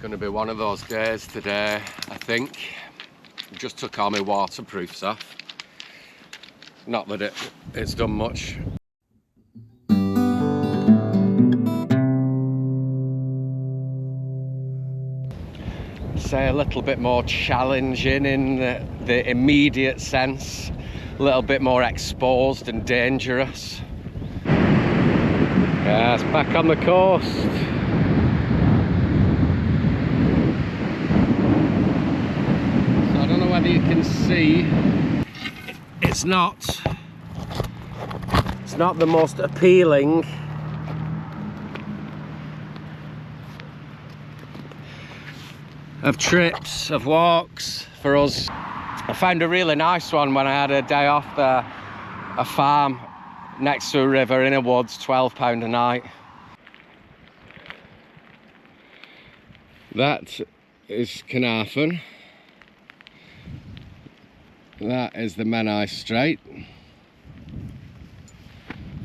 Going to be one of those days today, I think. Just took all my waterproofs off. Not that it's done much. Say a little bit more challenging in the immediate sense, a little bit more exposed and dangerous. Yeah, it's back on the coast. So I don't know whether you can see, it's not the most appealing of trips, of walks for us. I found a really nice one when I had a day off there, a farm next to a river in a woods, £12 a night. That is Caernarfon. That is the Menai Strait.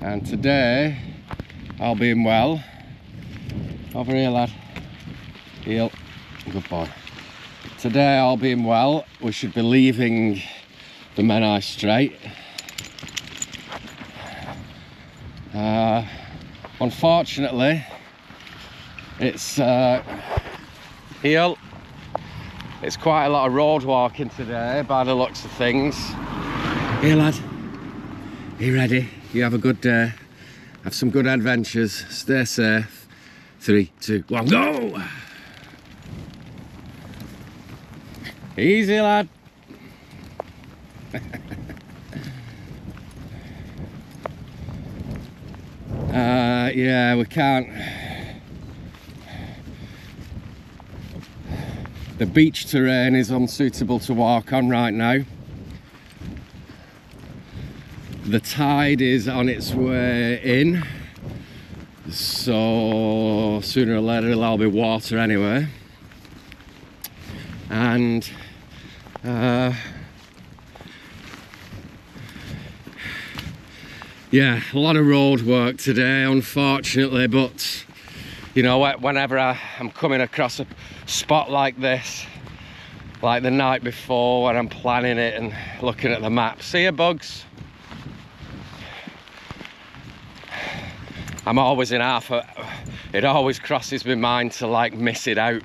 And today, all being well, over here lad, heel, good boy. Today, all being well, we should be leaving the Menai Strait. Unfortunately, it's heel. It's quite a lot of road walking today by the looks of things. Here lad, are you ready? You have a good day, have some good adventures, stay safe. 3, 2, 1, go! Easy lad. Yeah, we can't. The beach terrain is unsuitable to walk on right now. The tide is on its way in, so sooner or later it'll all be water anyway. And yeah, a lot of road work today, unfortunately, but you know, whenever I'm coming across a spot like this, like the night before when I'm planning it and looking at the map, see ya bugs? I'm always in it always crosses my mind to like miss it out,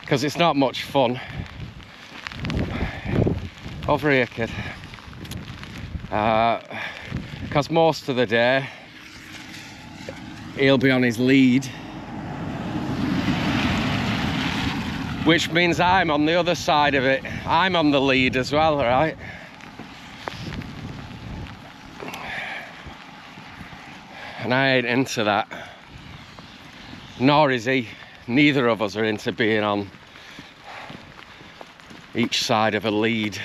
because it's not much fun. Over here kid. Because most of the day he'll be on his lead, which means I'm on the other side of it. I'm on the lead as well, right? And I ain't into that. Nor is he. Neither of us are into being on each side of a lead.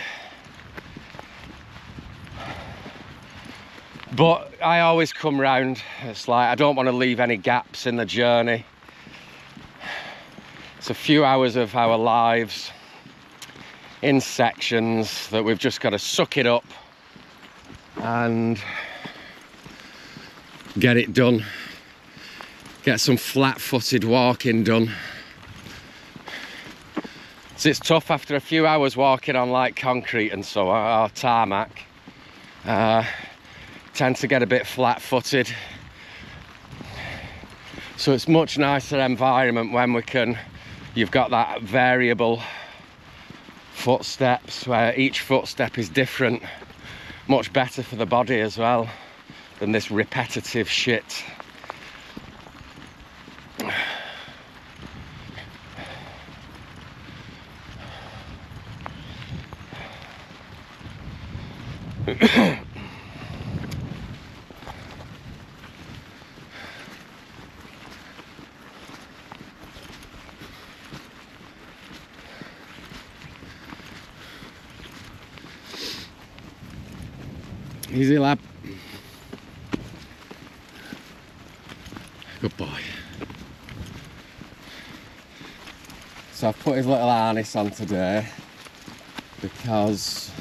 But I always come round. It's like I don't want to leave any gaps in the journey. It's a few hours of our lives in sections that we've just got to suck it up and get it done. Get some flat-footed walking done. So it's tough after a few hours walking on like concrete and so on, or tarmac. Tend to get a bit flat-footed. So it's much nicer environment when you've got that variable footsteps where each footstep is different. Much better for the body as well than this repetitive shit. Easy lad. Good boy. So I've put his little harness on today because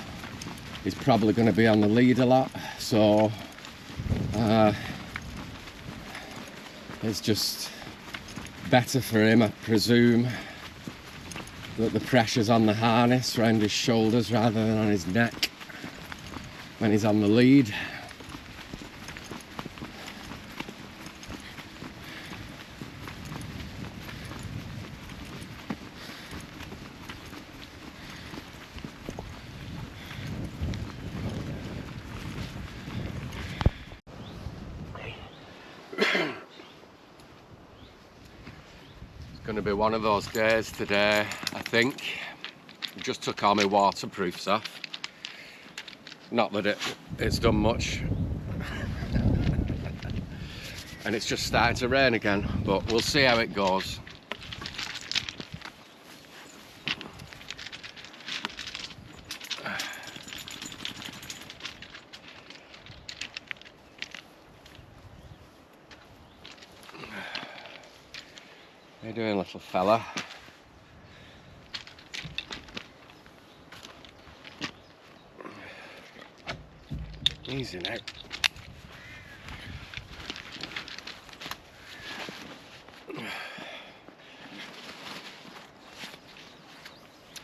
he's probably going to be on the lead a lot, so it's just better for him, I presume, that the pressure's on the harness around his shoulders rather than on his neck when he's on the lead. Going to be one of those days today, I think. Just took all my waterproofs off. Not that it's done much. And it's just starting to rain again, but we'll see how it goes. How you doing, little fella? Easy now.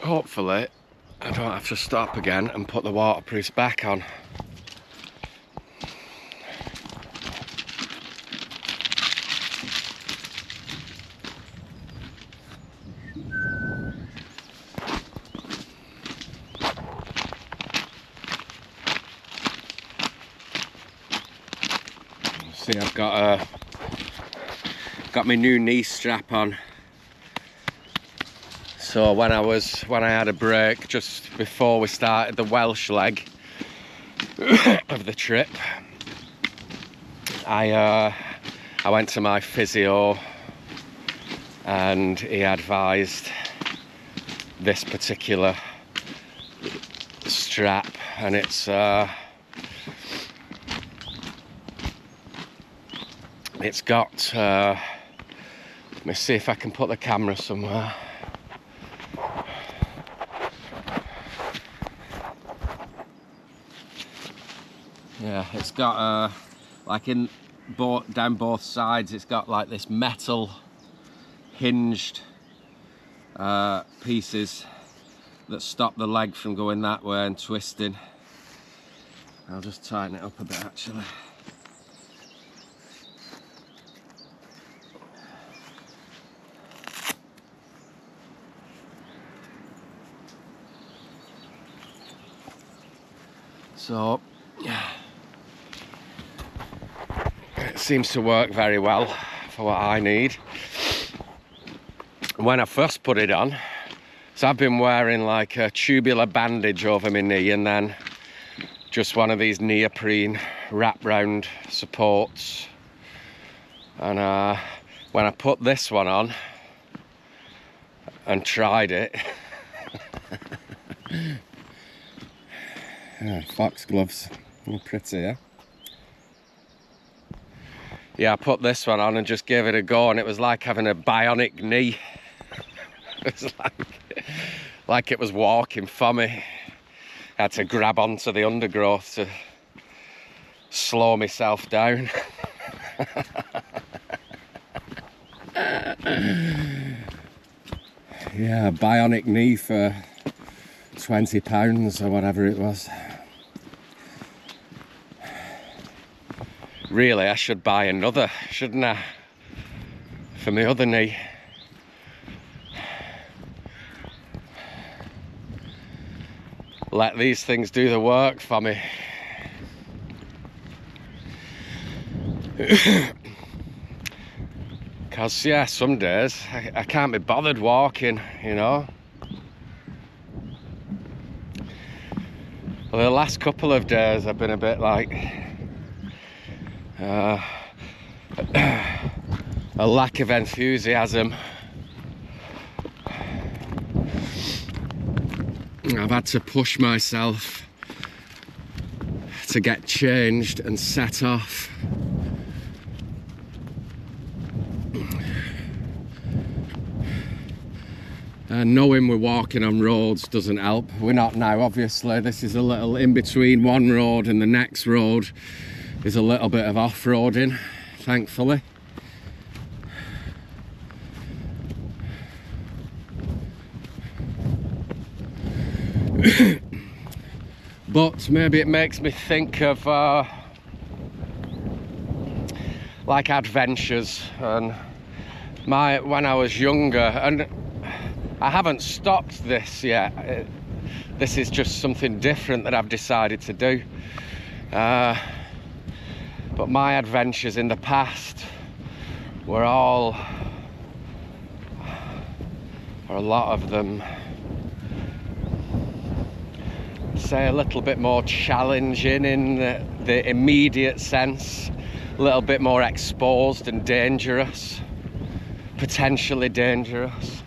Hopefully, I don't have to stop again and put the waterproofs back on. See, I've got my new knee strap on. So when I had a break just before we started the Welsh leg of the trip, I went to my physio and he advised this particular strap, and it's got, let me see if I can put the camera somewhere. Yeah, it's got like down both sides, it's got like this metal hinged pieces that stop the leg from going that way and twisting. I'll just tighten it up a bit actually. So, it seems to work very well for what I need. When I first put it on, so I've been wearing like a tubular bandage over my knee and then just one of these neoprene wrap round supports. And when I put this one on and tried it, yeah, foxgloves, pretty, yeah? Yeah, I put this one on and just gave it a go, and it was like having a bionic knee. It was like it was walking for me. I had to grab onto the undergrowth to slow myself down. Yeah, a bionic knee for £20 or whatever it was. Really, I should buy another, shouldn't I? For my other knee. Let these things do the work for me. Because, yeah, some days I can't be bothered walking, you know. Well, the last couple of days I've been a bit like a lack of enthusiasm. I've had to push myself to get changed and set off. Knowing we're walking on roads doesn't help. We're not now, obviously. This is a little in between one road and the next road is a little bit of off-roading, thankfully. But maybe it makes me think of like adventures, and when I was younger, and I haven't stopped this yet. This is just something different that I've decided to do. But my adventures in the past were all, or a lot of them, say a little bit more challenging in the immediate sense, a little bit more exposed and dangerous, potentially dangerous.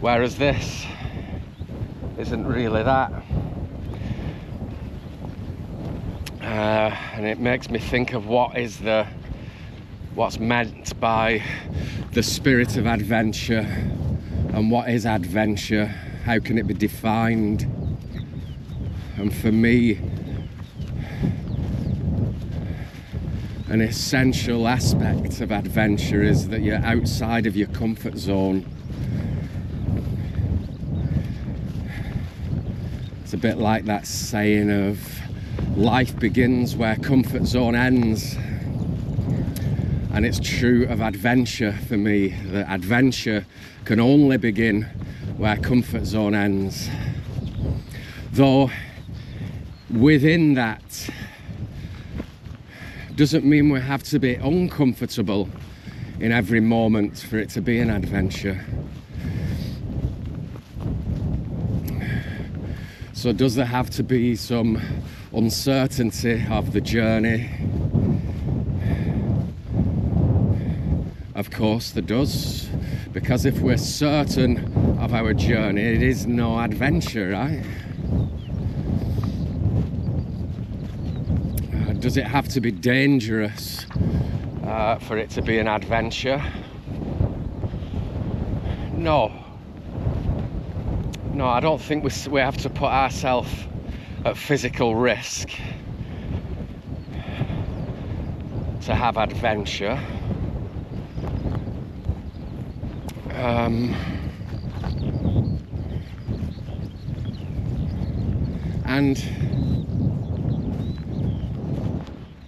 Whereas this isn't really that. And it makes me think of what's meant by the spirit of adventure, and what is adventure, how can it be defined? And for me, an essential aspect of adventure is that you're outside of your comfort zone. It's a bit like that saying of life begins where comfort zone ends. And it's true of adventure for me, that adventure can only begin where comfort zone ends. Though within that doesn't mean we have to be uncomfortable in every moment for it to be an adventure. So does there have to be some uncertainty of the journey? Of course there does, because if we're certain of our journey, it is no adventure, right? Does it have to be dangerous for it to be an adventure? No. No, I don't think we have to put ourselves at physical risk to have adventure. And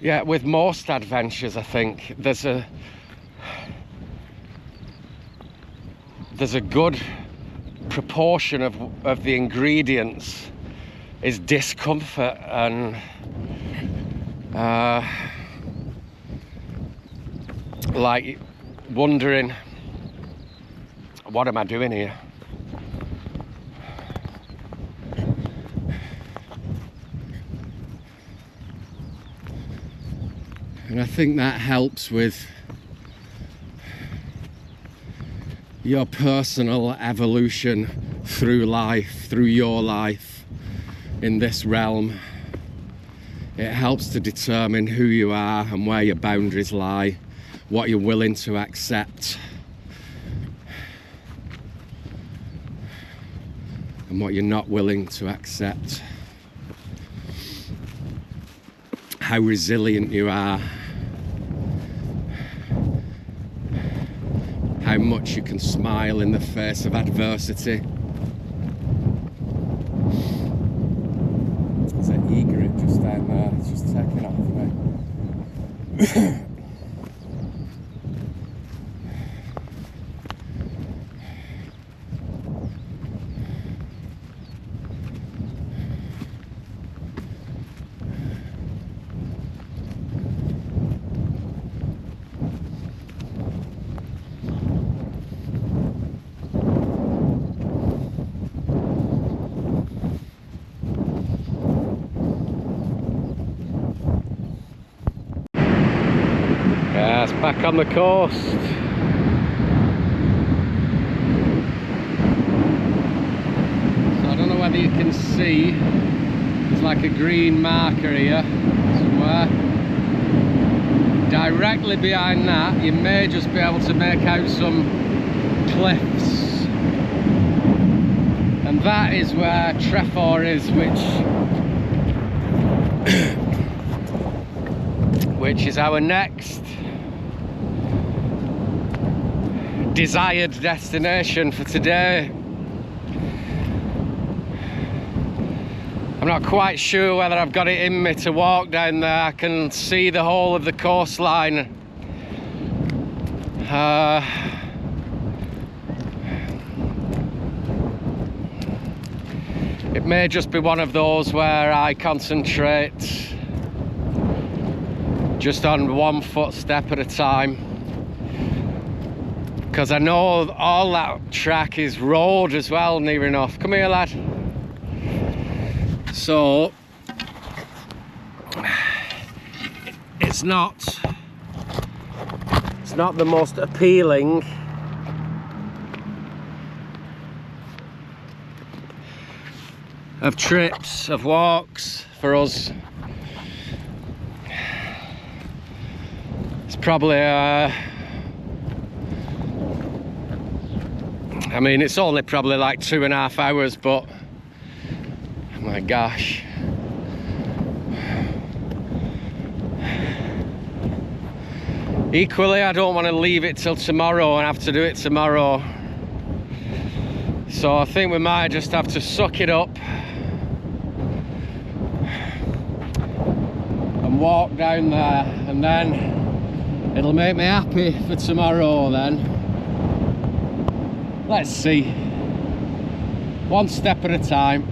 yeah, with most adventures, I think there's a good proportion of the ingredients is discomfort and like wondering, what am I doing here? And I think that helps with your personal evolution through life, through your life in this realm. It helps to determine who you are and where your boundaries lie, what you're willing to accept and what you're not willing to accept, how resilient you are, how much you can smile in the face of adversity. There's an egret just down there, it's just taking off me. It's back on the coast. So I don't know whether you can see, there's like a green marker here somewhere. Directly behind that you may just be able to make out some cliffs, and that is where Trefor is, which is our next desired destination for today. I'm not quite sure whether I've got it in me to walk down there. I can see the whole of the coastline. It may just be one of those where I concentrate just on one footstep at a time, because I know all that track is road as well, near enough. Come here, lad. So it's not the most appealing of trips, of walks for us. It's probably I mean, it's only probably like 2.5 hours, but oh my gosh. Equally, I don't want to leave it till tomorrow and have to do it tomorrow. So I think we might just have to suck it up and walk down there, and then it'll make me happy for tomorrow then. Let's see. One step at a time.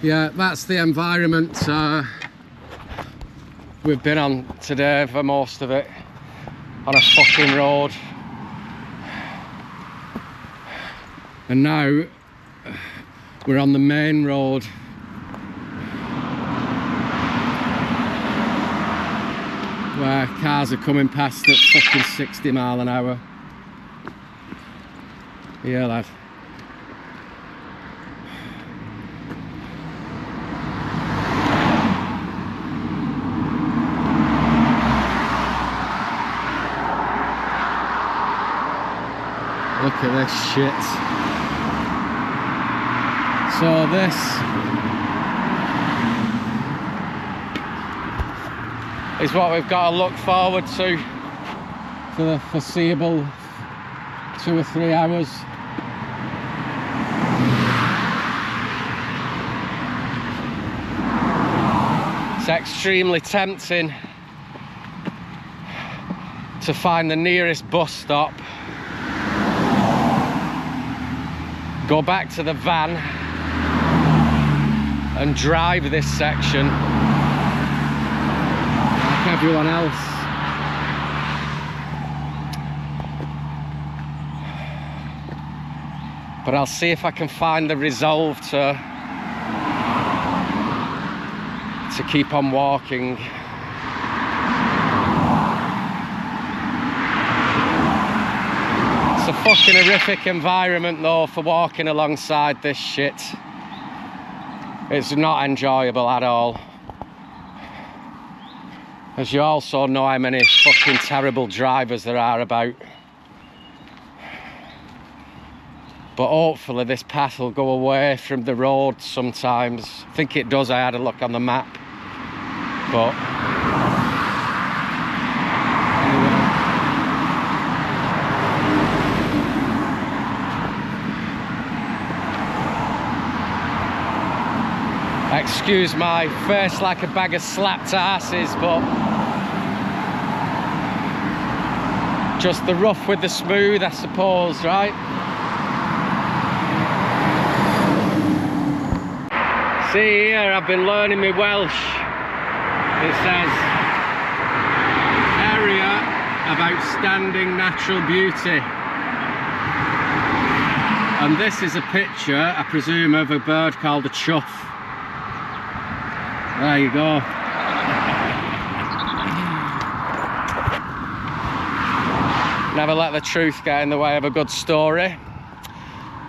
Yeah, that's the environment we've been on today for most of it, on a fucking road. And now we're on the main road. Where cars are coming past at fucking 60 mile an hour. Yeah, lad. Look at this shit. So this is what we've got to look forward to for the foreseeable 2 or 3 hours. It's extremely tempting to find the nearest bus stop, go back to the van and drive this section like everyone else. But I'll see if I can find the resolve to keep on walking. It's a fucking horrific environment though for walking alongside this shit. It's not enjoyable at all. As you also know how many fucking terrible drivers there are about. But hopefully this path will go away from the road sometimes. I think it does, I had a look on the map. But excuse my face like a bag of slapped asses, but just the rough with the smooth, I suppose, right? See here, I've been learning my Welsh. It says, area of outstanding natural beauty. And this is a picture, I presume, of a bird called a chuff. There you go. Never let the truth get in the way of a good story.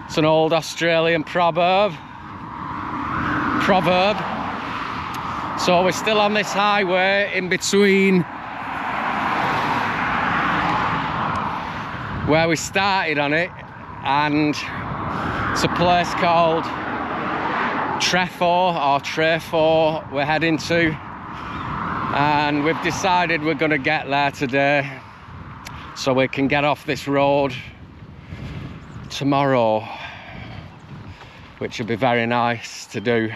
It's an old Australian proverb. So we're still on this highway in between where we started on it and it's a place called Trefor we're heading to, and we've decided we're going to get there today so we can get off this road tomorrow, which would be very nice to do.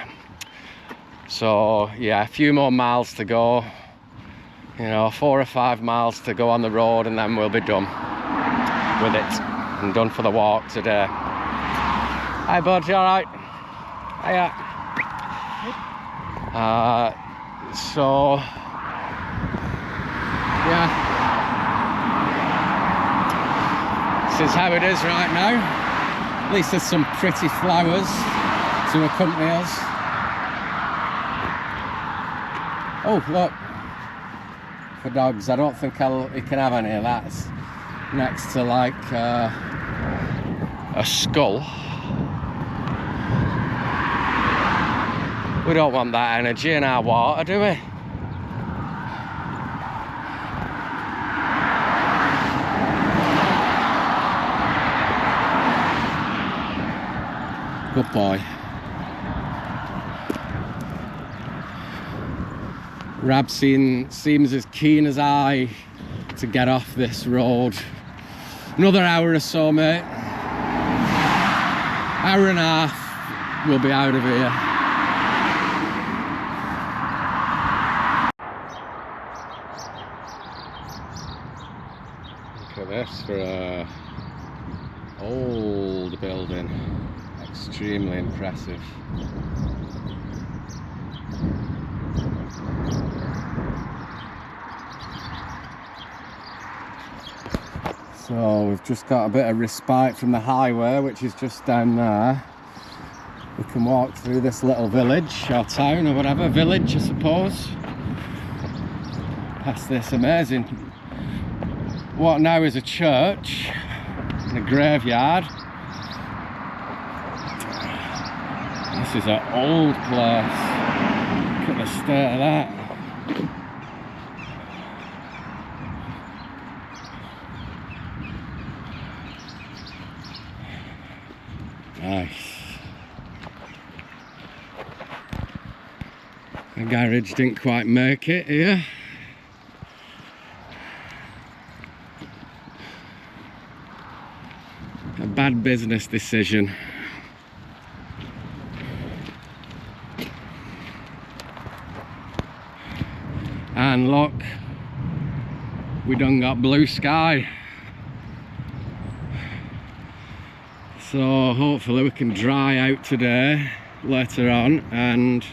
So yeah, a few more miles to go, you know, 4 or 5 miles to go on the road, and then we'll be done with it and done for the walk today. Hi bud, you alright? Hiya. So yeah, this is how it is right now. At least there's some pretty flowers to accompany us. Oh look, for dogs. I don't think you can have any of that. It's next to like a skull. We don't want that energy in our water, do we? Good boy. Rab seems as keen as I to get off this road. Another hour or so, mate. Hour and a half, we'll be out of here. Look at this for a old building. Extremely impressive. So we've just got a bit of respite from the highway, which is just down there. We can walk through this little village or town or whatever, village I suppose, past this amazing, what now is a church and a graveyard. This is an old place. Look at the state of that. Nice. The garage didn't quite make it here. A bad business decision. And look, we done got blue sky. So hopefully we can dry out today, later on, and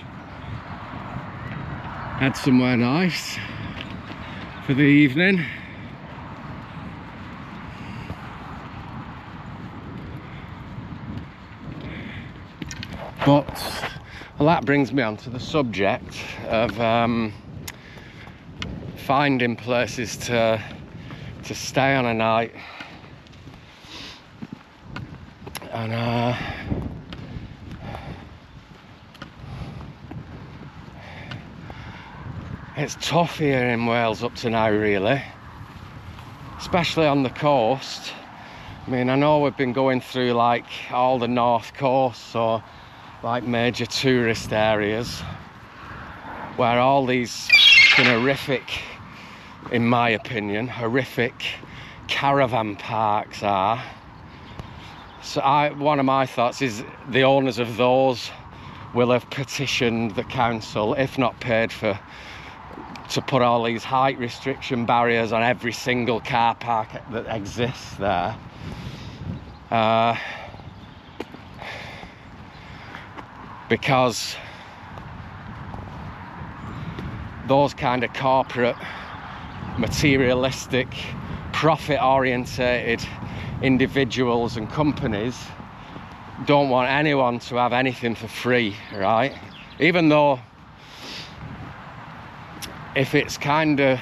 head somewhere nice for the evening. But well, that brings me on to the subject of finding places to stay on a night. And it's tough here in Wales up to now, really, especially on the coast. I mean, I know we've been going through like all the north coast, so like major tourist areas where all these horrific, in my opinion, horrific caravan parks are. So one of my thoughts is the owners of those will have petitioned the council, if not paid for, to put all these height restriction barriers on every single car park that exists there. Because those kind of corporate, materialistic, profit-orientated individuals and companies don't want anyone to have anything for free, right? Even though if it's kind of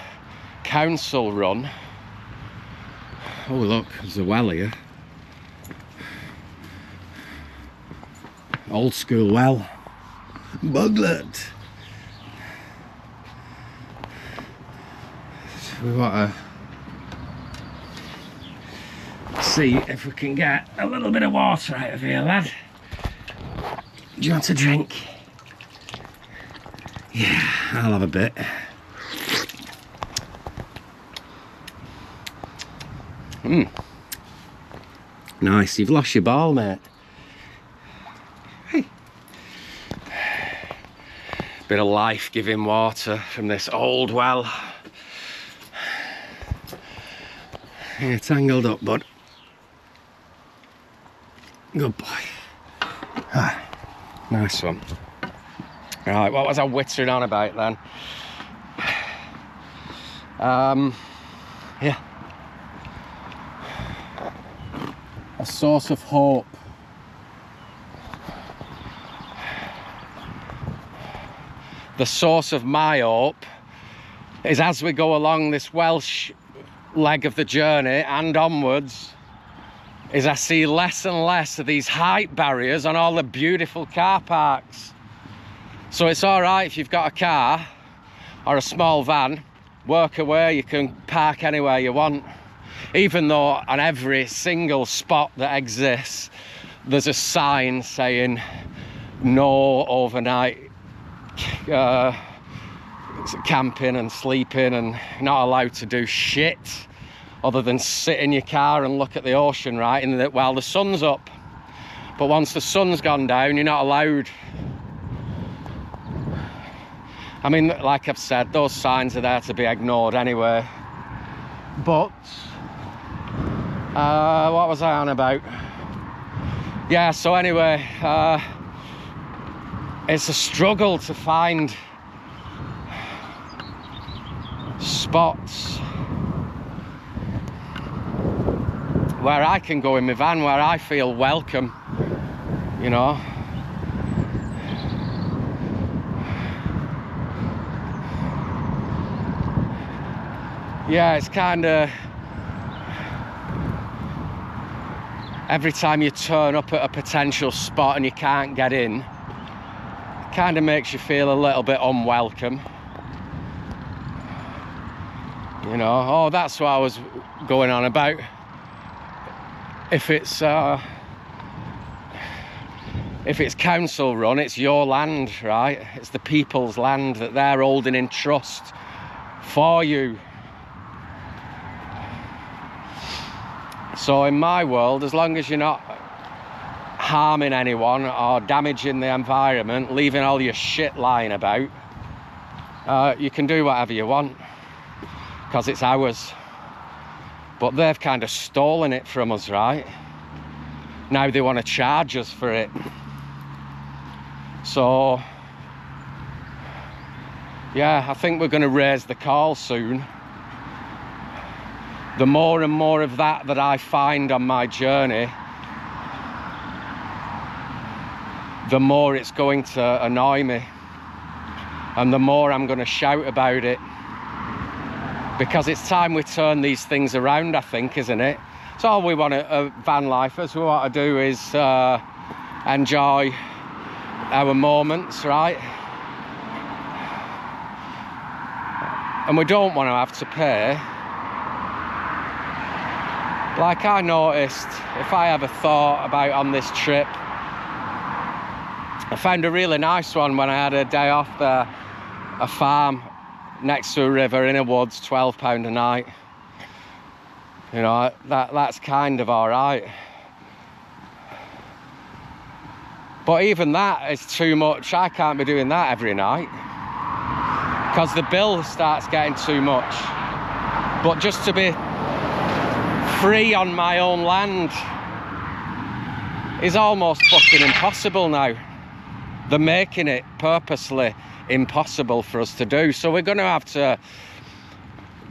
council run. Oh look, there's a well here. Old school well. Buglet. We want to see if we can get a little bit of water out of here, lad. Do you want a drink? Yeah, I'll have a bit. Nice, you've lost your ball, mate. Hey. Bit of life-giving water from this old well. Yeah, tangled up, bud. Good boy. Ah, nice one. Right, what was I whittering on about then? Yeah. A source of hope. The source of my hope is as we go along this Welsh leg of the journey and onwards, is I see less and less of these height barriers on all the beautiful car parks. So it's all right if you've got a car or a small van, work away, you can park anywhere you want. Even though on every single spot that exists, there's a sign saying no overnight camping and sleeping, and not allowed to do shit other than sit in your car and look at the ocean, right, while the sun's up. But once the sun's gone down, you're not allowed. I mean, like I've said, those signs are there to be ignored anyway. But what was I on about? Yeah, so anyway, it's a struggle to find spots where I can go in my van, where I feel welcome, you know. Yeah, it's kind of, every time you turn up at a potential spot and you can't get in, it kind of makes you feel a little bit unwelcome. You know, oh, that's what I was going on about. If it's council run, it's your land, right? It's the people's land that they're holding in trust for you. So in my world, as long as you're not harming anyone or damaging the environment, leaving all your shit lying about, you can do whatever you want, because it's ours. But they've kind of stolen it from us, right? Now they want to charge us for it. So, yeah, I think we're going to raise the call soon. The more and more of that I find on my journey, the more it's going to annoy me, and the more I'm going to shout about it, because it's time we turn these things around, I think, isn't it? So all we want van lifers, we want to do is enjoy our moments, right? And we don't want to have to pay. Like I noticed, if I ever thought about on this trip, I found a really nice one when I had a day off there, a farm next to a river in a woods, £12 a night. You know, that's kind of all right. But even that is too much. I can't be doing that every night, because the bill starts getting too much. But just to be free on my own land is almost fucking impossible now. They're making it purposely impossible for us to do. So we're going to have to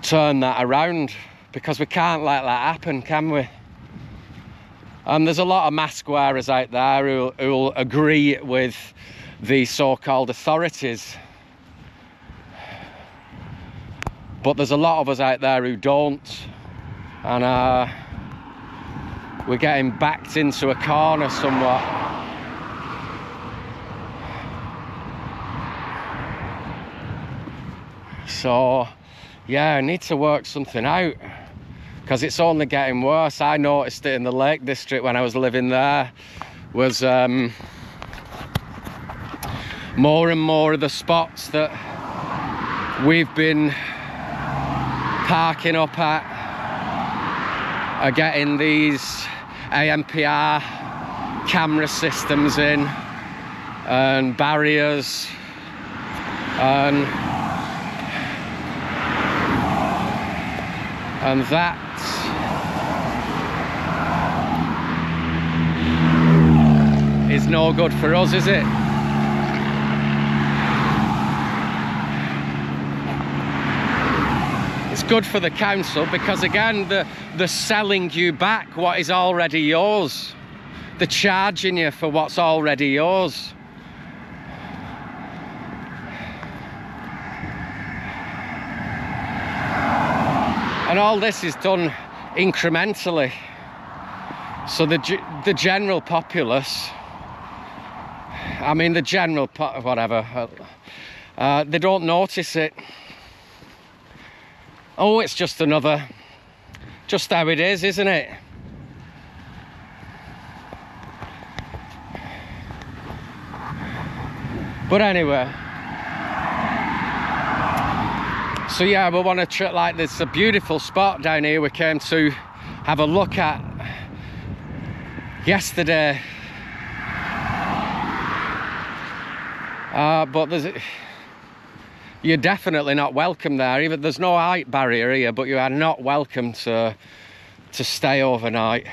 turn that around, because we can't let that happen, can we? And there's a lot of mask wearers out there who'll agree with the so-called authorities. But there's a lot of us out there who don't. And we're getting backed into a corner somewhat. So, yeah, I need to work something out, because it's only getting worse. I noticed it in the Lake District when I was living there. Was more and more of the spots that we've been parking up at are getting these AMPR camera systems in and barriers, and that is no good for us, is it? It's good for the council because, again, they're selling you back what is already yours. They're charging you for what's already yours. And all this is done incrementally. So the general populace, I mean the general, whatever, they don't notice it. Oh, it's just another, just how it is, isn't it? But anyway, so yeah, we want to like, there's a beautiful spot down here we came to have a look at yesterday. But you're definitely not welcome there. Even there's no height barrier here, but you are not welcome to stay overnight.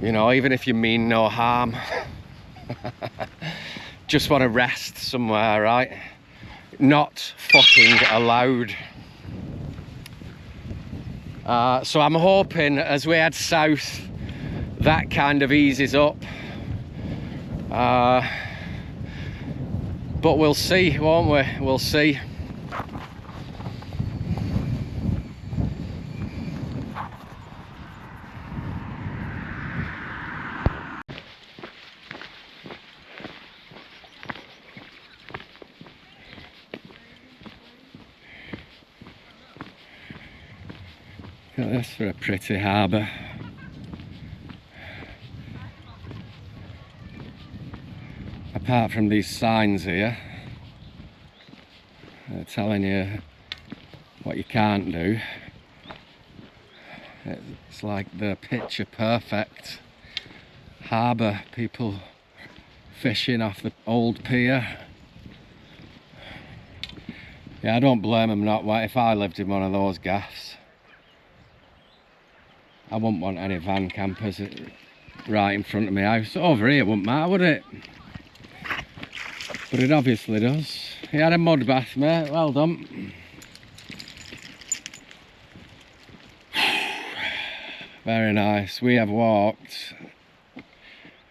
You know, even if you mean no harm. Just want to rest somewhere, right? Not fucking allowed. So I'm hoping as we head south, that kind of eases up. But we'll see, won't we? We'll see. Look at this for a pretty harbour. Apart from these signs here, they're telling you what you can't do. It's like the picture perfect harbour, people fishing off the old pier. Yeah, I don't blame them not. If I lived in one of those gaffs, I wouldn't want any van campers right in front of my house. Over here it wouldn't matter, would it? But it obviously does. He had a mud bath, mate. Well done. Very nice. We have walked,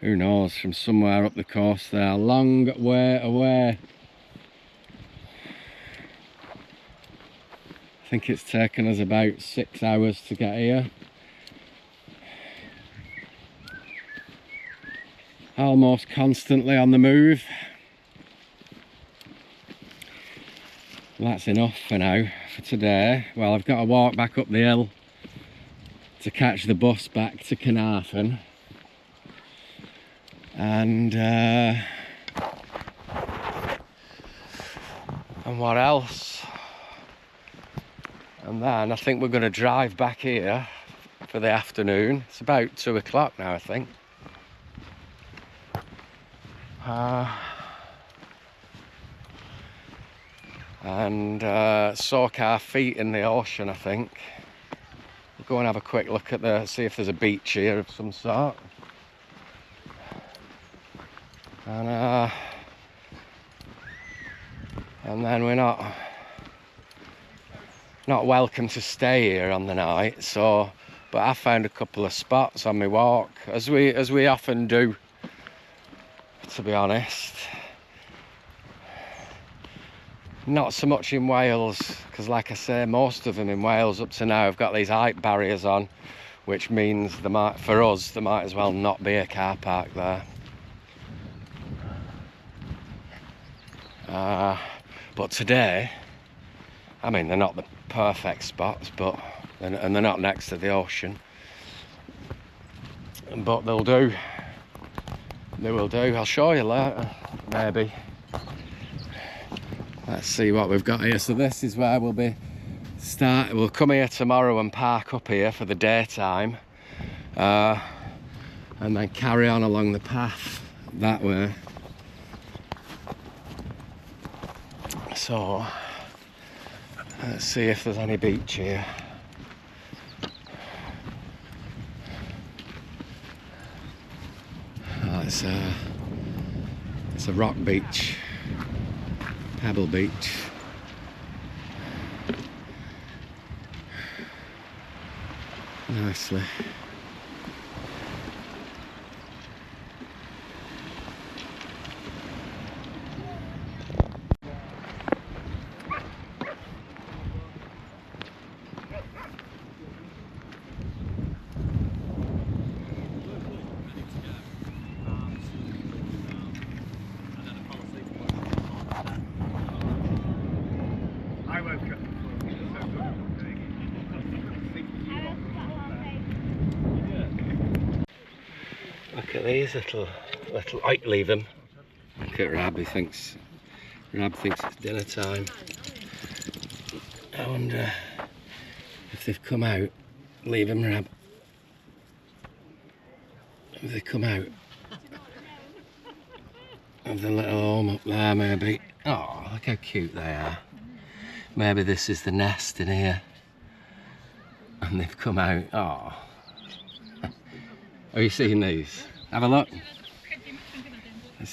who knows, from somewhere up the coast there, a long way away. I think it's taken us about 6 hours to get here. Almost constantly on the move. That's enough for now, for today. Well, I've got to walk back up the hill to catch the bus back to Caernarfon. And what else? And then I think we're going to drive back here for the afternoon. It's about 2 o'clock now, I think. And soak our feet in the ocean, I think. We'll go and have a quick look at see if there's a beach here of some sort. And then we're not welcome to stay here on the night, so but I found a couple of spots on my walk, as we often do, to be honest. Not so much in Wales, because like I say, most of them in Wales up to now have got these height barriers on, which means for us there might as well not be a car park there. But today, I mean, they're not the perfect spots, but and they're not next to the ocean, but they'll do. They will do. I'll show you later, maybe. Let's see what we've got here. So this is where we'll be starting. We'll come here tomorrow and park up here for the daytime, and then carry on along the path that way. So let's see if there's any beach here. Oh, it's a rock beach, pebble beach. Nicely. Look at these little, I leave them. Look at Rab, Rab thinks it's dinner time. I wonder if they've come out. Leave them, Rab. Have they come out of the little home up there, maybe? Oh, look how cute they are. Maybe this is the nest in here. And they've come out. Oh. Have you seen these? Have a look.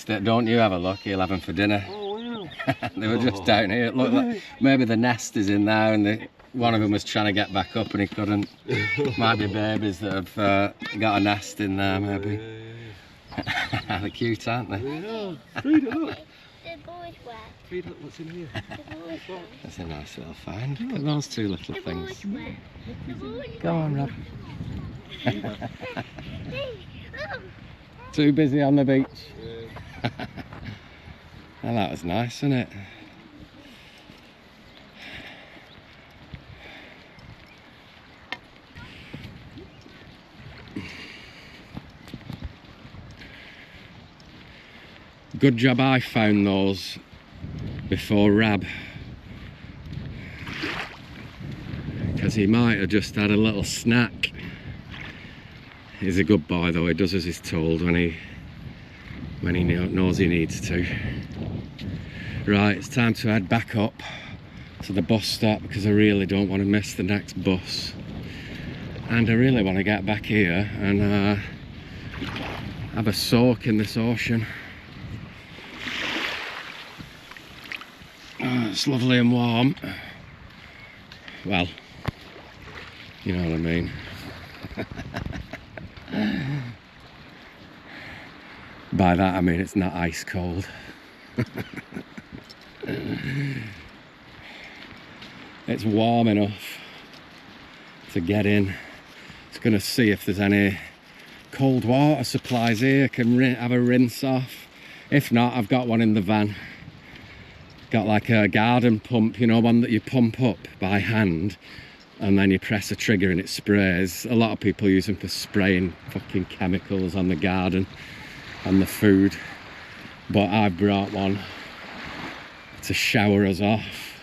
Don't you have a look, you'll have them for dinner. Oh, wow. They were just down here. Look, like, maybe the nest is in there and one of them was trying to get back up and he couldn't. Might be babies that have got a nest in there, maybe. They're cute, aren't they? Yeah. Read it, look. The boys wear. Read it, what's in here? The boys wear. That's a nice little find. Look at those two little The things. boys wear. The boys Go on, Rob. wear. Too busy on the beach. Well, that was nice, wasn't it? Good job I found those before Rab, because he might have just had a little snack. He's a good boy though, he does as he's told when he knows he needs to. Right, it's time to head back up to the bus stop because I really don't want to miss the next bus. And I really want to get back here and have a soak in this ocean. It's lovely and warm. Well, you know what I mean. By that I mean it's not ice cold. It's warm enough to get in. It's going to see if there's any cold water supplies here. I can have a rinse off. If not, I've got one in the van. Got like a garden pump, you know, one that you pump up by hand and then you press a trigger and it sprays. A lot of people use them for spraying fucking chemicals on the garden and the food, but I've brought one to shower us off.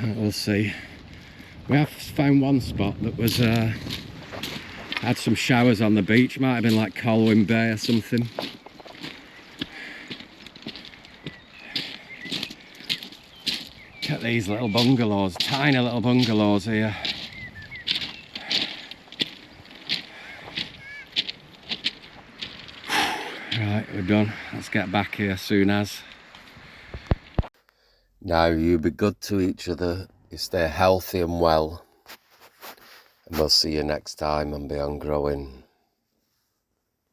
We'll see. We have found one spot that was had some showers on the beach. Might have been like Colwyn Bay or something. Look at these little bungalows, tiny little bungalows here. Right, we're done. Let's get back here soon as. Now, you be good to each other, you stay healthy and well, and we'll see you next time on Beyond Growing.